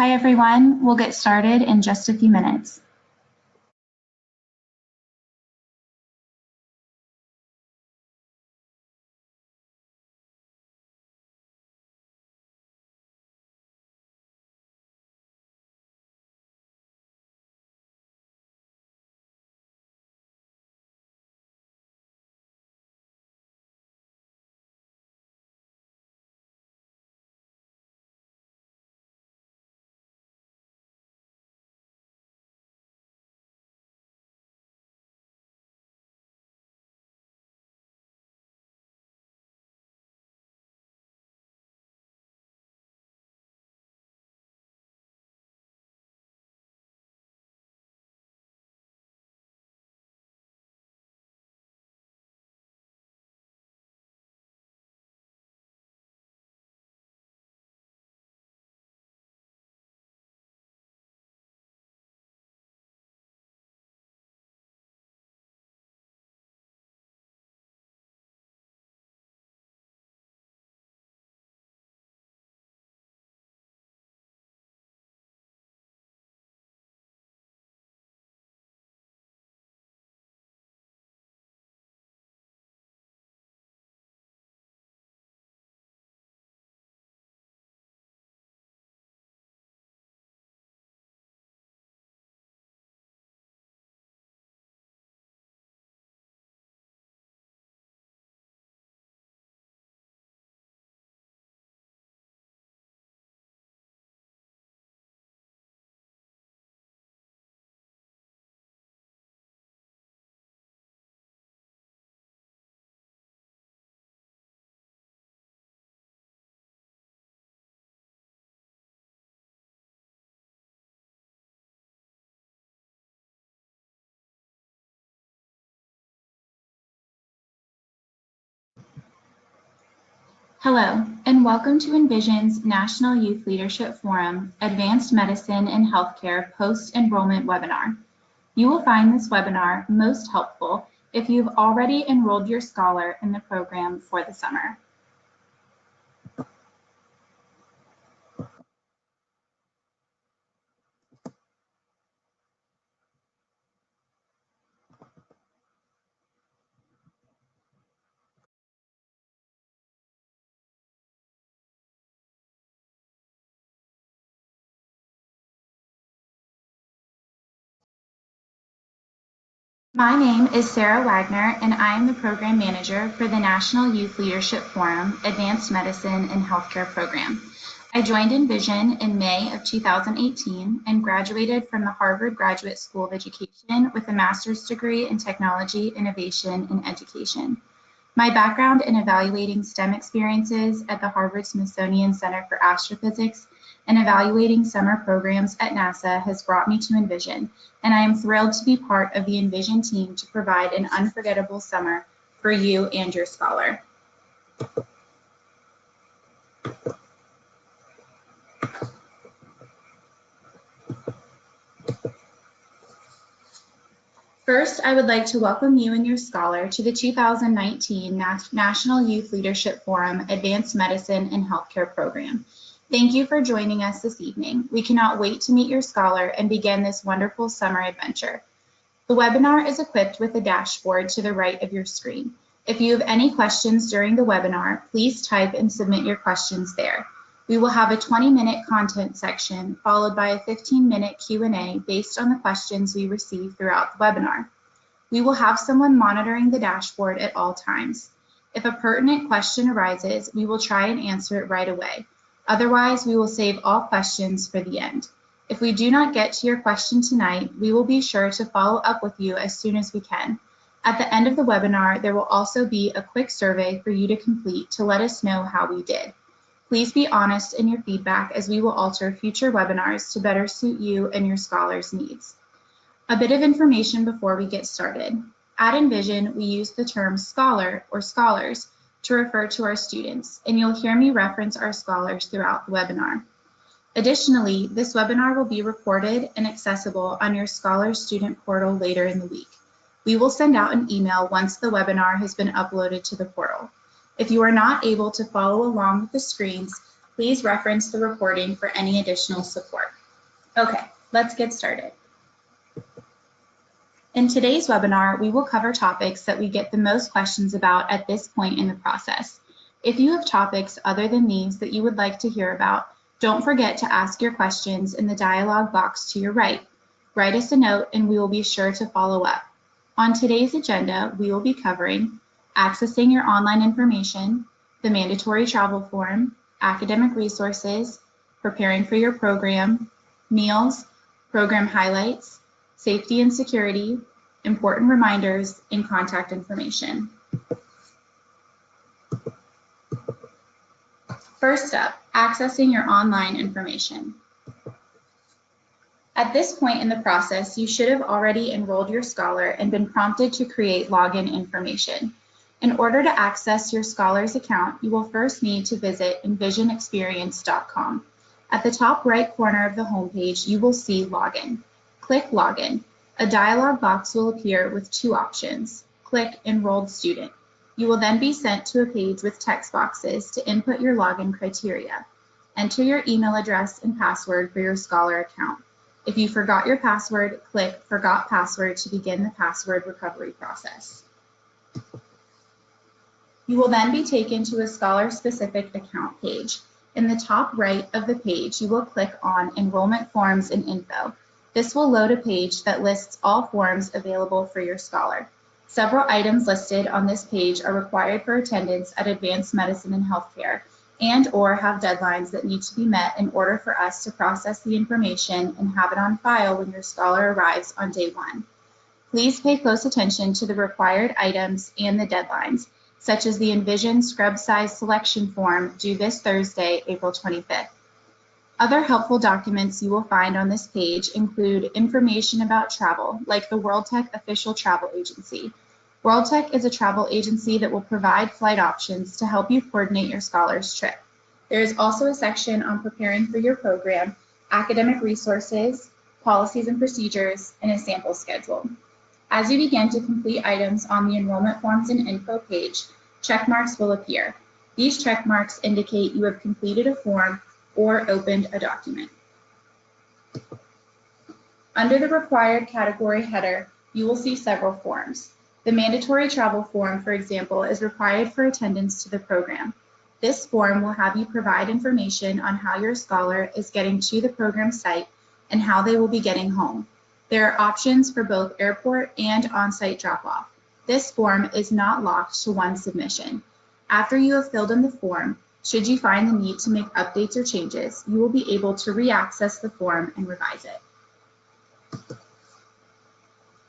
Hi everyone, we'll get started in just a few minutes. Hello, and welcome to Envision's National Youth Leadership Forum Advanced Medicine and Healthcare Post-Enrollment Webinar. You will find this webinar most helpful if you've already enrolled your scholar in the program for the summer. My name is Sarah Wagner, and I am the Program Manager for the National Youth Leadership Forum Advanced Medicine and Healthcare program. I joined Envision in May of 2018 and graduated from the Harvard Graduate School of Education with a master's degree in Technology, Innovation, and Education. My background in evaluating STEM experiences at the Harvard-Smithsonian Center for Astrophysics and evaluating summer programs at NASA has brought me to Envision, and I am thrilled to be part of the Envision team to provide an unforgettable summer for you and your scholar. First, I would like to welcome you and your scholar to the 2019 National Youth Leadership Forum Advanced Medicine and Healthcare program. Thank you for joining us this evening. We cannot wait to meet your scholar and begin this wonderful summer adventure. The webinar is equipped with a dashboard to the right of your screen. If you have any questions during the webinar, please type and submit your questions there. We will have a 20-minute content section followed by a 15-minute Q&A based on the questions we receive throughout the webinar. We will have someone monitoring the dashboard at all times. If a pertinent question arises, we will try and answer it right away. Otherwise, we will save all questions for the end. If we do not get to your question tonight, we will be sure to follow up with you as soon as we can. At the end of the webinar, there will also be a quick survey for you to complete to let us know how we did. Please be honest in your feedback as we will alter future webinars to better suit you and your scholar's needs. A bit of information before we get started. At Envision, we use the term scholar or scholars to refer to our students, and you'll hear me reference our scholars throughout the webinar. Additionally, this webinar will be recorded and accessible on your Scholar Student portal later in the week. We will send out an email once the webinar has been uploaded to the portal. If you are not able to follow along with the screens, Please reference the recording for any additional support. Okay, let's get started. In today's webinar, we will cover topics that we get the most questions about at this point in the process. If you have topics other than these that you would like to hear about, don't forget to ask your questions in the dialog box to your right. Write us a note and we will be sure to follow up. On today's agenda, we will be covering accessing your online information, the mandatory travel form, academic resources, preparing for your program, meals, program highlights, safety and security, important reminders, and contact information. First up, accessing your online information. At this point in the process, you should have already enrolled your scholar and been prompted to create login information. In order to access your scholar's account, you will first need to visit envisionexperience.com. At the top right corner of the homepage, you will see Login. Click Login. A dialog box will appear with two options. Click Enrolled Student. You will then be sent to a page with text boxes to input your login criteria. Enter your email address and password for your scholar account. If you forgot your password, click Forgot Password to begin the password recovery process. You will then be taken to a scholar-specific account page. In the top right of the page, you will click on Enrollment Forms and Info. This will load a page that lists all forms available for your scholar. Several items listed on this page are required for attendance at Advanced Medicine and Healthcare and/or have deadlines that need to be met in order for us to process the information and have it on file when your scholar arrives on day one. Please pay close attention to the required items and the deadlines, such as the Envision scrub size selection form due this Thursday, April 25th. Other helpful documents you will find on this page include information about travel, like the WorldTech official travel agency. WorldTech is a travel agency that will provide flight options to help you coordinate your scholar's trip. There is also a section on preparing for your program, academic resources, policies and procedures, and a sample schedule. As you begin to complete items on the enrollment forms and info page, check marks will appear. These check marks indicate you have completed a form or opened a document. Under the required category header, you will see several forms. The mandatory travel form, for example, is required for attendance to the program. This form will have you provide information on how your scholar is getting to the program site and how they will be getting home. There are options for both airport and on-site drop-off. This form is not locked to one submission. After you have filled in the form, should you find the need to make updates or changes, you will be able to re-access the form and revise it.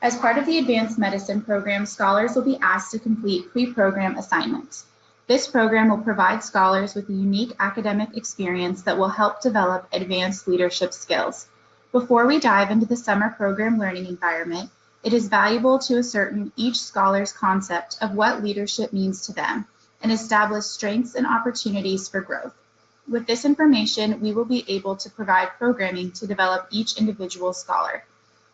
As part of the Advanced Medicine program, scholars will be asked to complete pre-program assignments. This program will provide scholars with a unique academic experience that will help develop advanced leadership skills. Before we dive into the summer program learning environment, it is valuable to ascertain each scholar's concept of what leadership means to them and establish strengths and opportunities for growth. With this information, we will be able to provide programming to develop each individual scholar.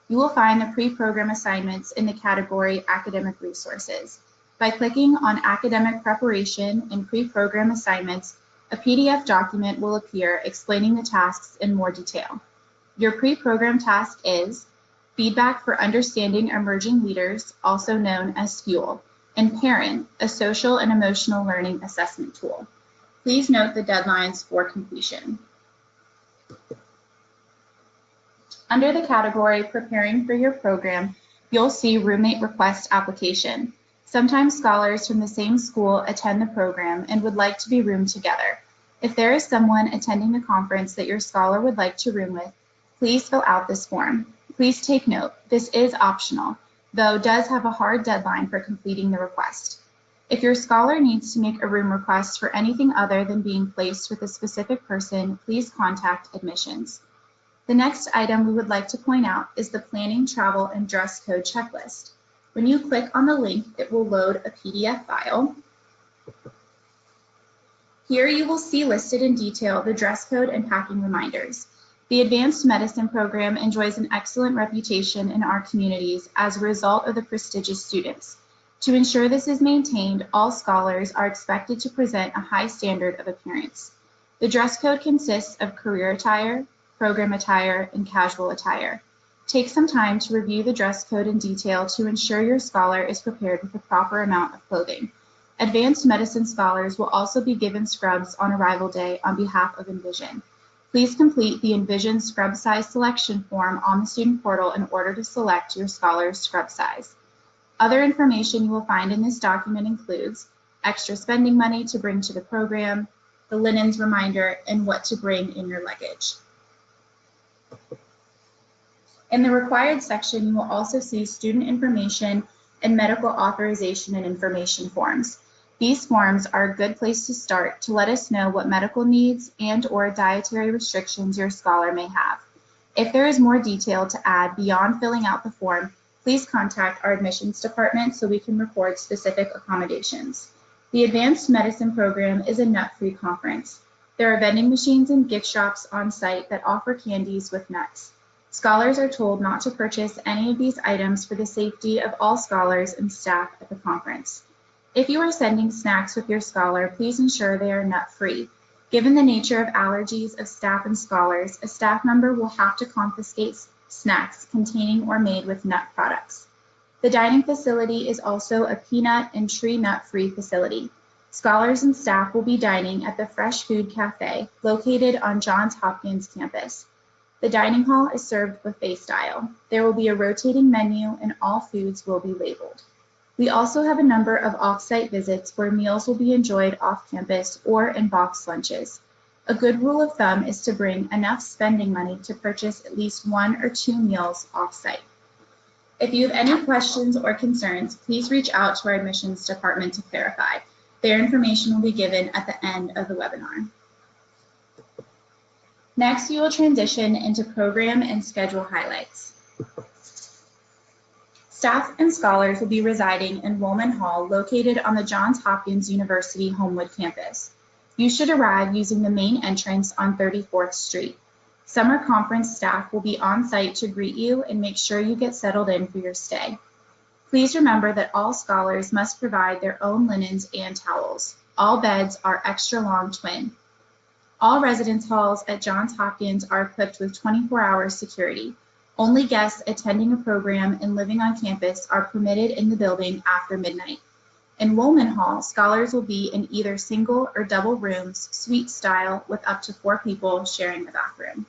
You will find the pre-program assignments in the category Academic Resources. By clicking on Academic Preparation and Pre-Program Assignments, a PDF document will appear explaining the tasks in more detail. Your pre-program task is Feedback for Understanding Emerging Leaders, also known as FUEL, and Parent, a social and emotional learning assessment tool. Please note the deadlines for completion. Under the category Preparing for Your Program, you'll see Roommate Request Application. Sometimes scholars from the same school attend the program and would like to be roomed together. If there is someone attending the conference that your scholar would like to room with, please fill out this form. Please take note, this is optional, though does have a hard deadline for completing the request. If your scholar needs to make a room request for anything other than being placed with a specific person, please contact admissions. The next item we would like to point out is the Planning, Travel, and Dress Code checklist. When you click on the link, it will load a PDF file. Here you will see listed in detail the dress code and packing reminders. The Advanced Medicine program enjoys an excellent reputation in our communities as a result of the prestigious students. To ensure this is maintained, all scholars are expected to present a high standard of appearance. The dress code consists of career attire, program attire, and casual attire. Take some time to review the dress code in detail to ensure your scholar is prepared with the proper amount of clothing. Advanced medicine scholars will also be given scrubs on arrival day on behalf of Envision. Please complete the Envision scrub size selection form on the student portal in order to select your scholar's scrub size. Other information you will find in this document includes extra spending money to bring to the program, the linens reminder, and what to bring in your luggage. In the required section, you will also see student information and medical authorization and information forms. These forms are a good place to start to let us know what medical needs and/or dietary restrictions your scholar may have. If there is more detail to add beyond filling out the form, please contact our admissions department so we can record specific accommodations. The Advanced Medicine program is a nut-free conference. There are vending machines and gift shops on site that offer candies with nuts. Scholars are told not to purchase any of these items for the safety of all scholars and staff at the conference. If you are sending snacks with your scholar, please ensure they are nut-free. Given the nature of allergies of staff and scholars, a staff member will have to confiscate snacks containing or made with nut products. The dining facility is also a peanut and tree nut-free facility. Scholars and staff will be dining at the Fresh Food Cafe located on Johns Hopkins campus. The dining hall is served buffet style. There will be a rotating menu and all foods will be labeled. We also have a number of off-site visits where meals will be enjoyed off-campus or in box lunches. A good rule of thumb is to bring enough spending money to purchase at least 1 or 2 meals off-site. If you have any questions or concerns, please reach out to our admissions department to clarify. Their information will be given at the end of the webinar. Next, we will transition into program and schedule highlights. Staff and scholars will be residing in Woolman Hall, located on the Johns Hopkins University Homewood campus. You should arrive using the main entrance on 34th Street. Summer conference staff will be on site to greet you and make sure you get settled in for your stay. Please remember that all scholars must provide their own linens and towels. All beds are extra long twin. All residence halls at Johns Hopkins are equipped with 24-hour security. Only guests attending a program and living on campus are permitted in the building after midnight. In Woolman Hall, scholars will be in either single or double rooms, suite style, with up to 4 people sharing a bathroom.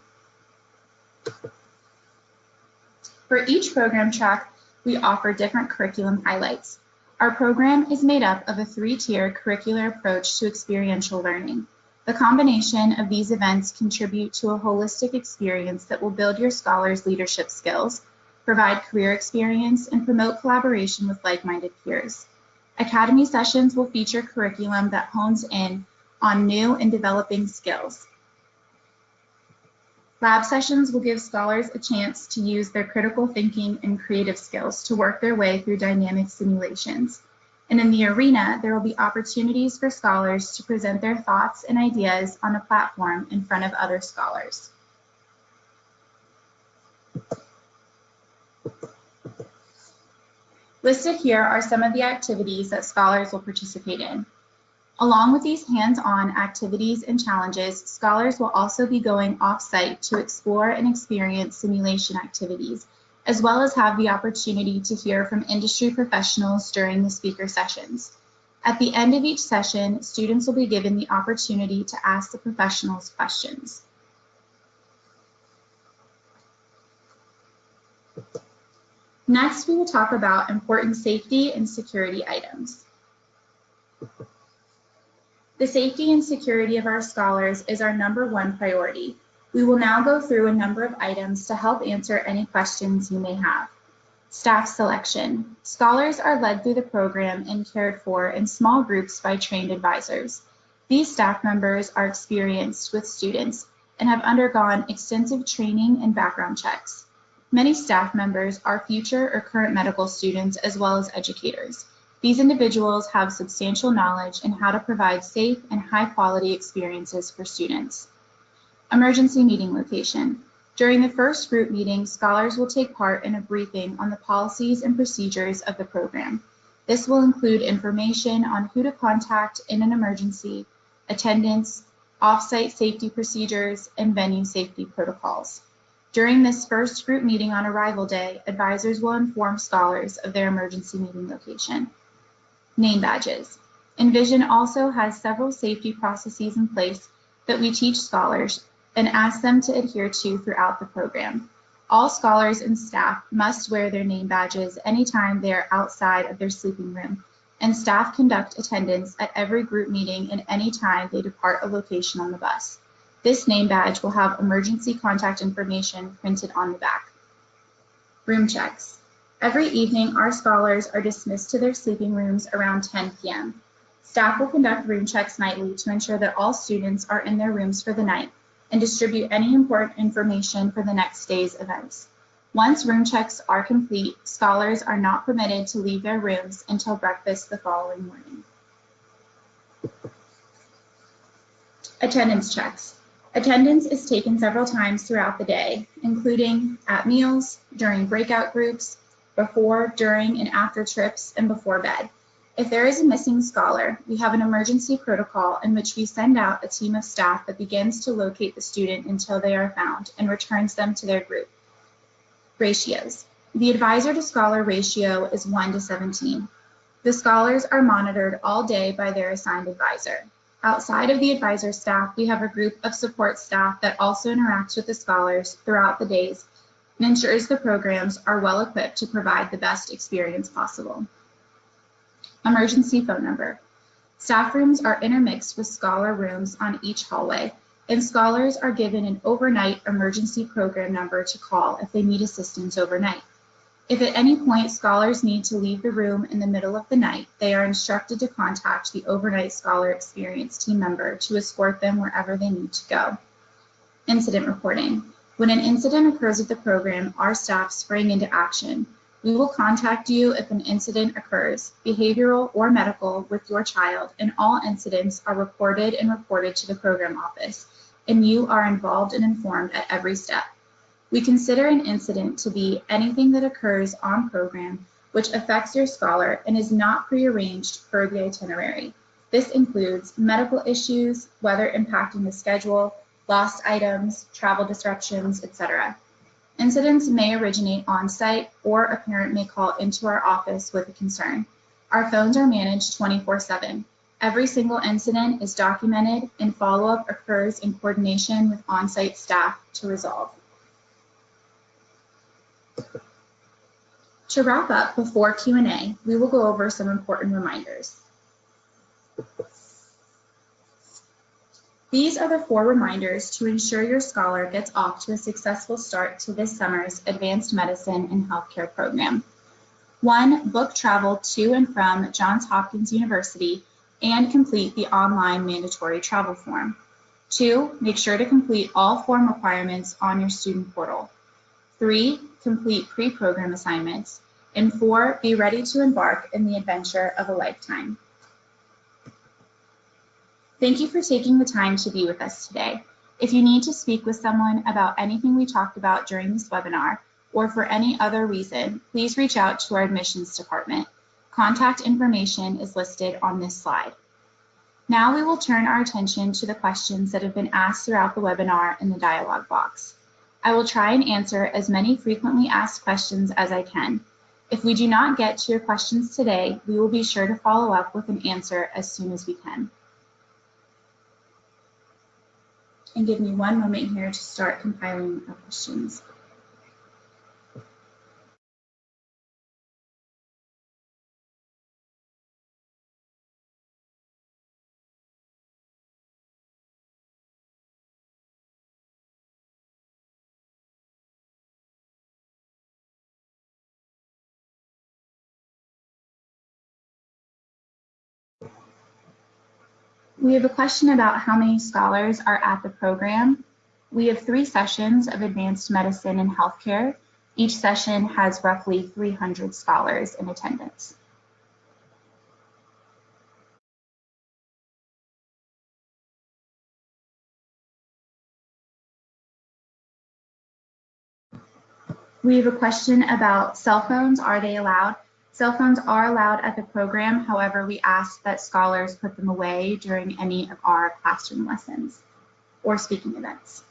For each program track, we offer different curriculum highlights. Our program is made up of a 3-tier curricular approach to experiential learning. The combination of these events contribute to a holistic experience that will build your scholars' leadership skills, provide career experience, and promote collaboration with like-minded peers. Academy sessions will feature curriculum that hones in on new and developing skills. Lab sessions will give scholars a chance to use their critical thinking and creative skills to work their way through dynamic simulations. And in the arena, there will be opportunities for scholars to present their thoughts and ideas on a platform in front of other scholars. Listed here are some of the activities that scholars will participate in. Along with these hands-on activities and challenges, scholars will also be going off-site to explore and experience simulation activities, as well as have the opportunity to hear from industry professionals during the speaker sessions. At the end of each session, students will be given the opportunity to ask the professionals questions. Next, we will talk about important safety and security items. The safety and security of our scholars is our #1 priority. We will now go through a number of items to help answer any questions you may have. Staff selection. Scholars are led through the program and cared for in small groups by trained advisors. These staff members are experienced with students and have undergone extensive training and background checks. Many staff members are future or current medical students as well as educators. These individuals have substantial knowledge in how to provide safe and high-quality experiences for students. Emergency meeting location. During the first group meeting, scholars will take part in a briefing on the policies and procedures of the program. This will include information on who to contact in an emergency, attendance, off-site safety procedures, and venue safety protocols. During this first group meeting on arrival day, advisors will inform scholars of their emergency meeting location. Name badges. Envision also has several safety processes in place that we teach scholars and ask them to adhere to throughout the program. All scholars and staff must wear their name badges anytime they are outside of their sleeping room, and staff conduct attendance at every group meeting and any time they depart a location on the bus. This name badge will have emergency contact information printed on the back. Room checks. Every evening, our scholars are dismissed to their sleeping rooms around 10 p.m. Staff will conduct room checks nightly to ensure that all students are in their rooms for the night and distribute any important information for the next day's events. Once room checks are complete, scholars are not permitted to leave their rooms until breakfast the following morning. Attendance checks. Attendance is taken several times throughout the day, including at meals, during breakout groups, before, during, and after trips, and before bed. If there is a missing scholar, we have an emergency protocol in which we send out a team of staff that begins to locate the student until they are found and returns them to their group. Ratios. The advisor to scholar ratio is 1 to 17. The scholars are monitored all day by their assigned advisor. Outside of the advisor staff, we have a group of support staff that also interacts with the scholars throughout the days and ensures the programs are well equipped to provide the best experience possible. Emergency phone number. Staff rooms are intermixed with scholar rooms on each hallway, and scholars are given an overnight emergency program number to call if they need assistance overnight. If at any point scholars need to leave the room in the middle of the night, they are instructed to contact the overnight scholar experience team member to escort them wherever they need to go. Incident reporting. When an incident occurs at the program, our staff spring into action. We will contact you if an incident occurs, behavioral or medical, with your child, and all incidents are recorded and reported to the program office, and you are involved and informed at every step. We consider an incident to be anything that occurs on program which affects your scholar and is not prearranged per the itinerary. This includes medical issues, weather impacting the schedule, lost items, travel disruptions, etc. Incidents may originate on-site, or a parent may call into our office with a concern. Our phones are managed 24/7. Every single incident is documented, and follow-up occurs in coordination with on-site staff to resolve. To wrap up before Q&A, we will go over some important reminders. These are the 4 reminders to ensure your scholar gets off to a successful start to this summer's Advanced Medicine and Healthcare program. 1, book travel to and from Johns Hopkins University and complete the online mandatory travel form. 2, make sure to complete all form requirements on your student portal. 3, complete pre-program assignments. And 4, be ready to embark in the adventure of a lifetime. Thank you for taking the time to be with us today. If you need to speak with someone about anything we talked about during this webinar, or for any other reason, please reach out to our admissions department. Contact information is listed on this slide. Now we will turn our attention to the questions that have been asked throughout the webinar in the dialog box. I will try and answer as many frequently asked questions as I can. If we do not get to your questions today, we will be sure to follow up with an answer as soon as we can. And give me one moment here to start compiling our questions. We have a question about how many scholars are at the program. We have 3 sessions of Advanced Medicine and Healthcare. Each session has roughly 300 scholars in attendance. We have a question about cell phones. Are they allowed? Cell phones are allowed at the program. However, we ask that scholars put them away during any of our classroom lessons. or speaking events.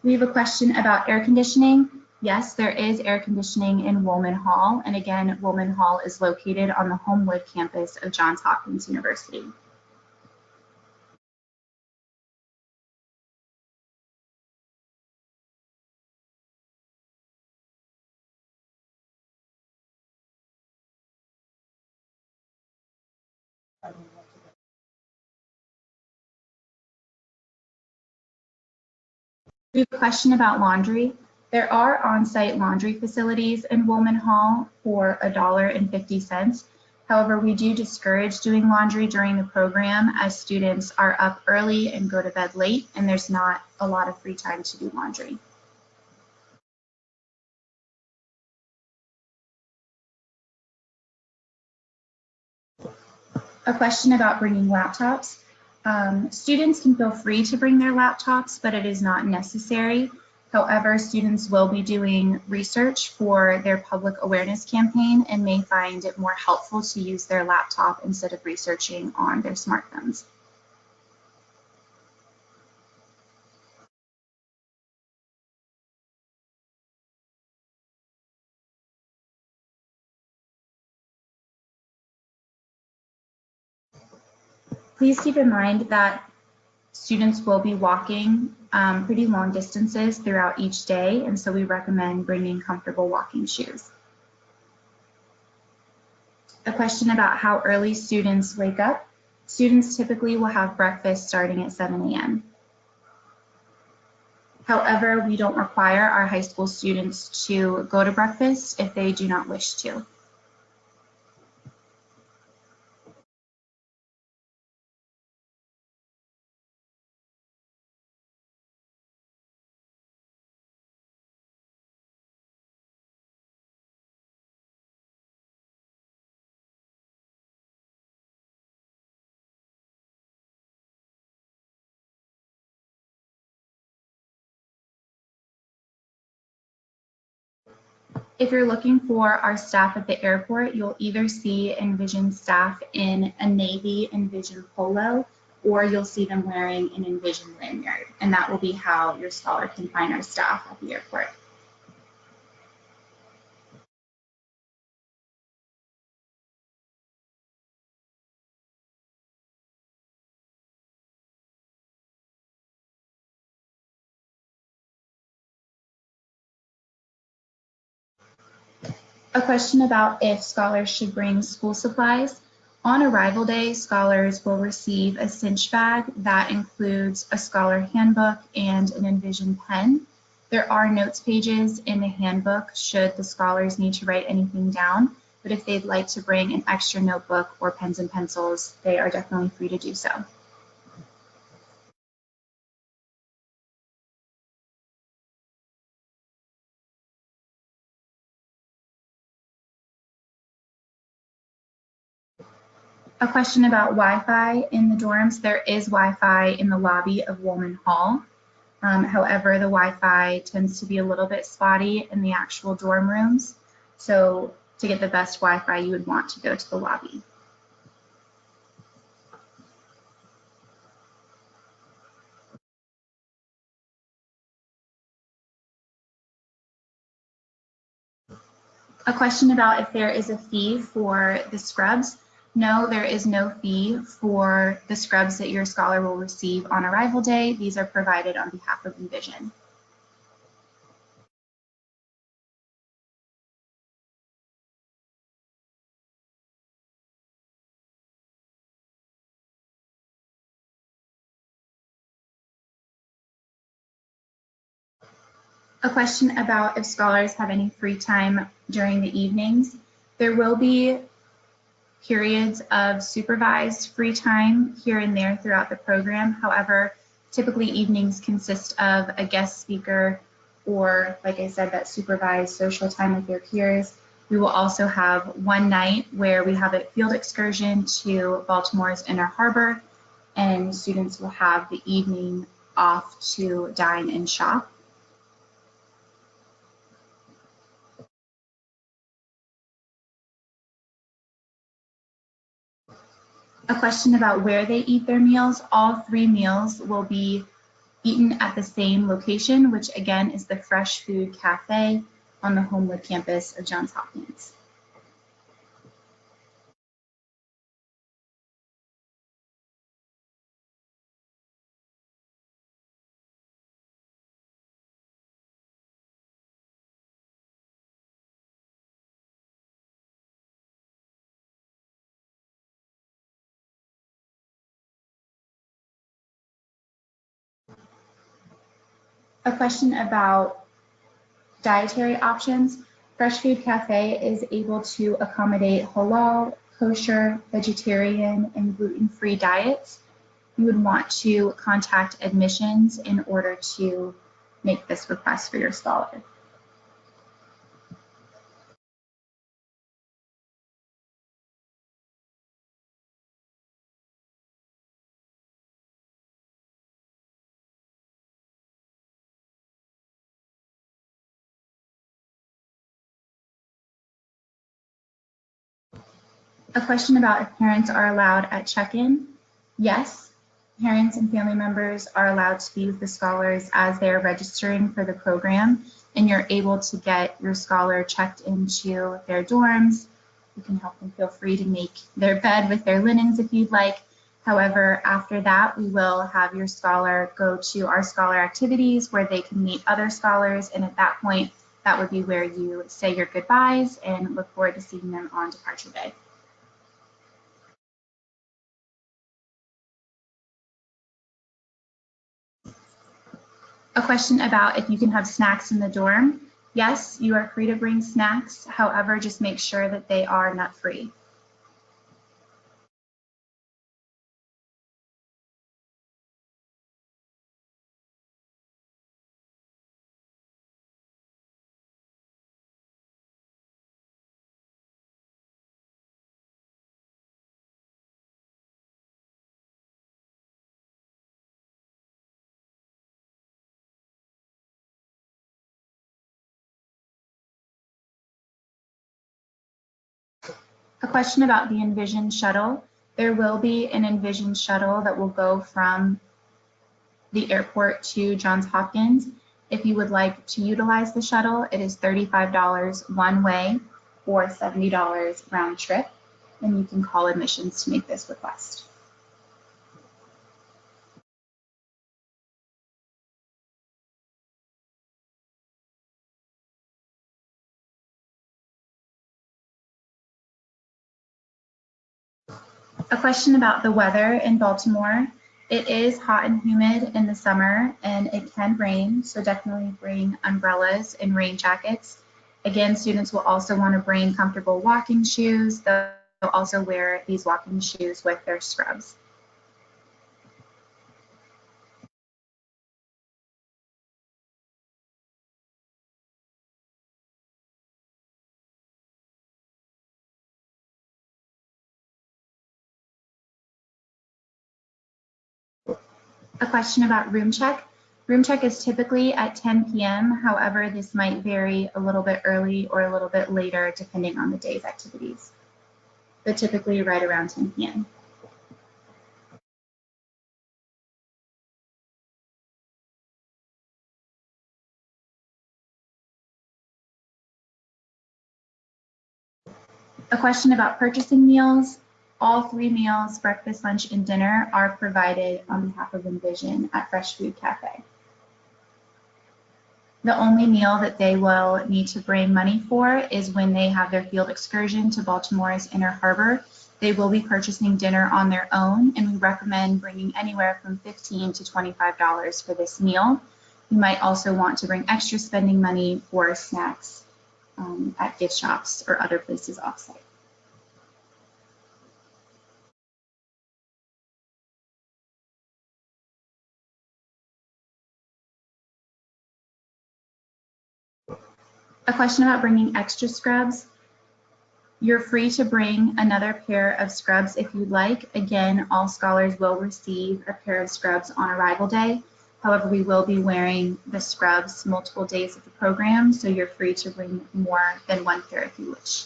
We have a question about air conditioning. Yes, there is air conditioning in Woolman Hall, and again, Woolman Hall is located on the Homewood campus of Johns Hopkins University. We have a question about laundry. There are on-site laundry facilities in Woolman Hall for $1.50. However, we do discourage doing laundry during the program as students are up early and go to bed late, and there's not a lot of free time to do laundry. A question about bringing laptops. Students can feel free to bring their laptops, but it is not necessary. However, students will be doing research for their public awareness campaign and may find it more helpful to use their laptop instead of researching on their smartphones. Please keep in mind that students will be walking pretty long distances throughout each day, and so we recommend bringing comfortable walking shoes. A question about how early students wake up. Students typically will have breakfast starting at 7 a.m. However, we don't require our high school students to go to breakfast if they do not wish to. If you're looking for our staff at the airport, you'll either see Envision staff in a navy Envision polo, or you'll see them wearing an Envision lanyard, and that will be how your scholar can find our staff at the airport. A question about if scholars should bring school supplies. On arrival day, scholars will receive a cinch bag that includes a scholar handbook and an Envision pen. There are notes pages in the handbook should the scholars need to write anything down, but if they'd like to bring an extra notebook or pens and pencils, they are definitely free to do so. A question about Wi-Fi in the dorms. There is Wi-Fi in the lobby of Woolman Hall. However, the Wi-Fi tends to be a little bit spotty in the actual dorm rooms. So to get the best Wi-Fi, you would want to go to the lobby. A question about if there is a fee for the scrubs. No, there is no fee for the scrubs that your scholar will receive on arrival day. These are provided on behalf of Envision. A question about if scholars have any free time during the evenings. There will be periods of supervised free time here and there throughout the program. However, typically evenings consist of a guest speaker or, like I said, that supervised social time with their peers. We will also have one night where we have a field excursion to Baltimore's Inner Harbor, and students will have the evening off to dine and shop. A question about where they eat their meals. All 3 meals will be eaten at the same location, which again is the Fresh Food Cafe on the Homewood campus of Johns Hopkins. A question about dietary options. Fresh Food Cafe is able to accommodate halal, kosher, vegetarian, and gluten-free diets. You would want to contact admissions in order to make this request for your scholar. A question about if parents are allowed at check-in. Yes, parents and family members are allowed to be with the scholars as they're registering for the program, and you're able to get your scholar checked into their dorms. You can help them feel free to make their bed with their linens if you'd like. However, after that, we will have your scholar go to our scholar activities where they can meet other scholars, and at that point, that would be where you say your goodbyes and look forward to seeing them on departure day. A question about if you can have snacks in the dorm. Yes, you are free to bring snacks. However, just make sure that they are nut-free. A question about the Envision shuttle. There will be an Envision shuttle that will go from the airport to Johns Hopkins. If you would like to utilize the shuttle, it is $35 one way or $70 round trip, and you can call admissions to make this request. A question about the weather in Baltimore. It is hot and humid in the summer and it can rain, so definitely bring umbrellas and rain jackets. Again, students will also want to bring comfortable walking shoes. They'll also wear these walking shoes with their scrubs. A question about room check. Room check is typically at 10 p.m. However, this might vary a little bit early or a little bit later depending on the day's activities, but typically right around 10 p.m. A question about purchasing meals. All 3 meals, breakfast, lunch, and dinner, are provided on behalf of Envision at Fresh Food Cafe. The only meal that they will need to bring money for is when they have their field excursion to Baltimore's Inner Harbor. They will be purchasing dinner on their own, and we recommend bringing anywhere from $15 to $25 for this meal. You might also want to bring extra spending money for snacks at gift shops or other places offsite. A question about bringing extra scrubs. You're free to bring another pair of scrubs if you'd like. Again, all scholars will receive a pair of scrubs on arrival day. However, we will be wearing the scrubs multiple days of the program, so you're free to bring more than one pair if you wish.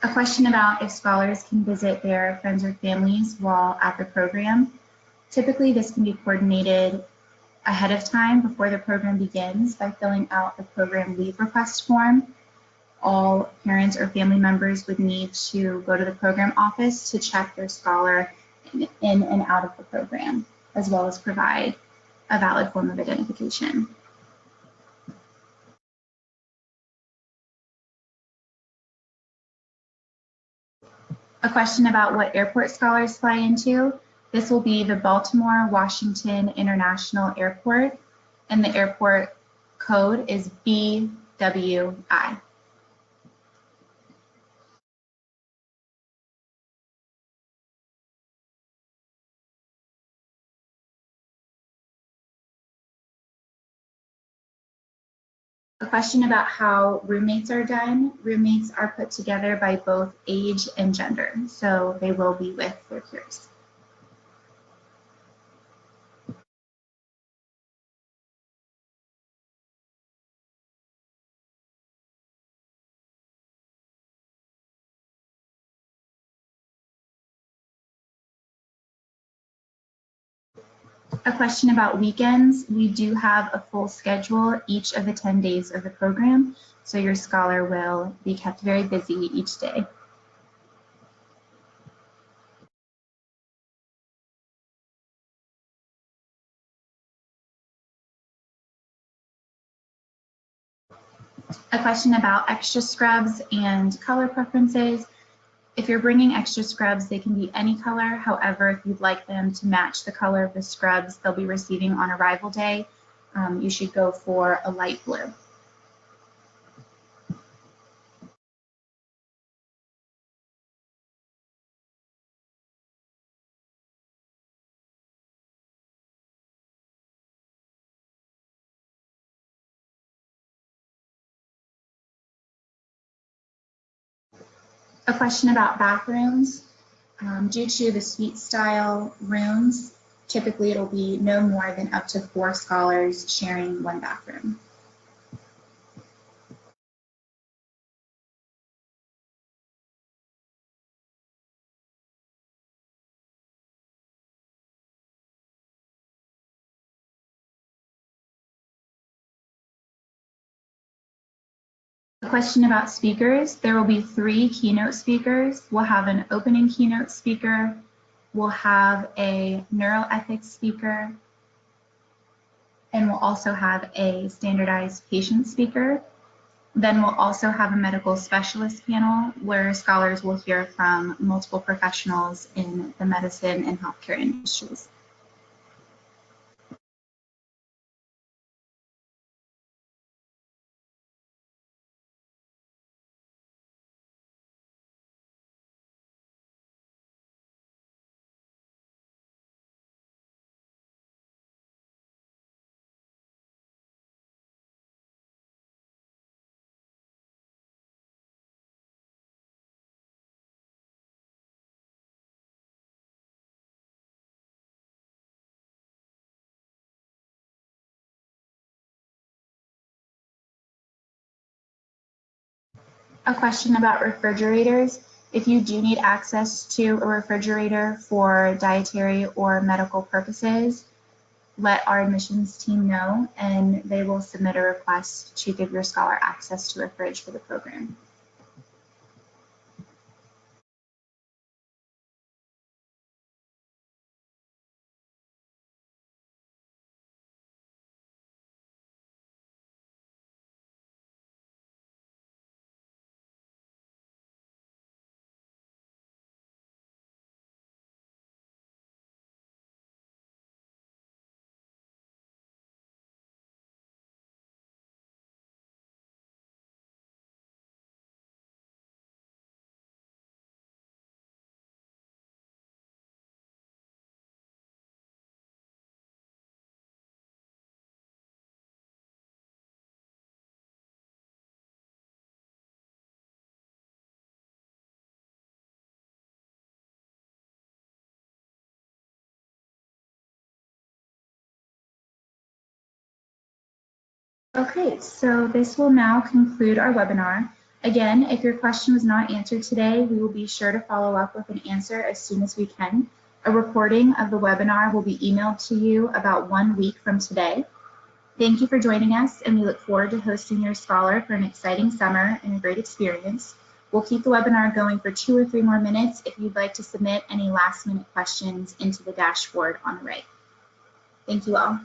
A question about if scholars can visit their friends or families while at the program. Typically, this can be coordinated ahead of time before the program begins by filling out the program leave request form. All parents or family members would need to go to the program office to check their scholar in and out of the program, as well as provide a valid form of identification. A question about what airport scholars fly into. This will be the Baltimore Washington International Airport, and the airport code is BWI. A question about how roommates are done. Roommates are put together by both age and gender, so they will be with their peers. A question about weekends. We do have a full schedule each of the 10 days of the program, so your scholar will be kept very busy each day. A question about extra scrubs and color preferences. If you're bringing extra scrubs, they can be any color. However, if you'd like them to match the color of the scrubs they'll be receiving on arrival day, you should go for a light blue. A question about bathrooms. Due to the suite style rooms, typically it'll be no more than up to 4 scholars sharing one bathroom. A question about speakers. There will be 3 keynote speakers. We'll have an opening keynote speaker. We'll have a neuroethics speaker. And we'll also have a standardized patient speaker. Then we'll also have a medical specialist panel where scholars will hear from multiple professionals in the medicine and healthcare industries. A question about refrigerators. If you do need access to a refrigerator for dietary or medical purposes, let our admissions team know and they will submit a request to give your scholar access to a fridge for the program. Okay, so this will now conclude our webinar. Again, if your question was not answered today, we will be sure to follow up with an answer as soon as we can. A recording of the webinar will be emailed to you about 1 week from today. Thank you for joining us, and we look forward to hosting your scholar for an exciting summer and a great experience. We'll keep the webinar going for 2 or 3 more minutes if you'd like to submit any last-minute questions into the dashboard on the right. Thank you all.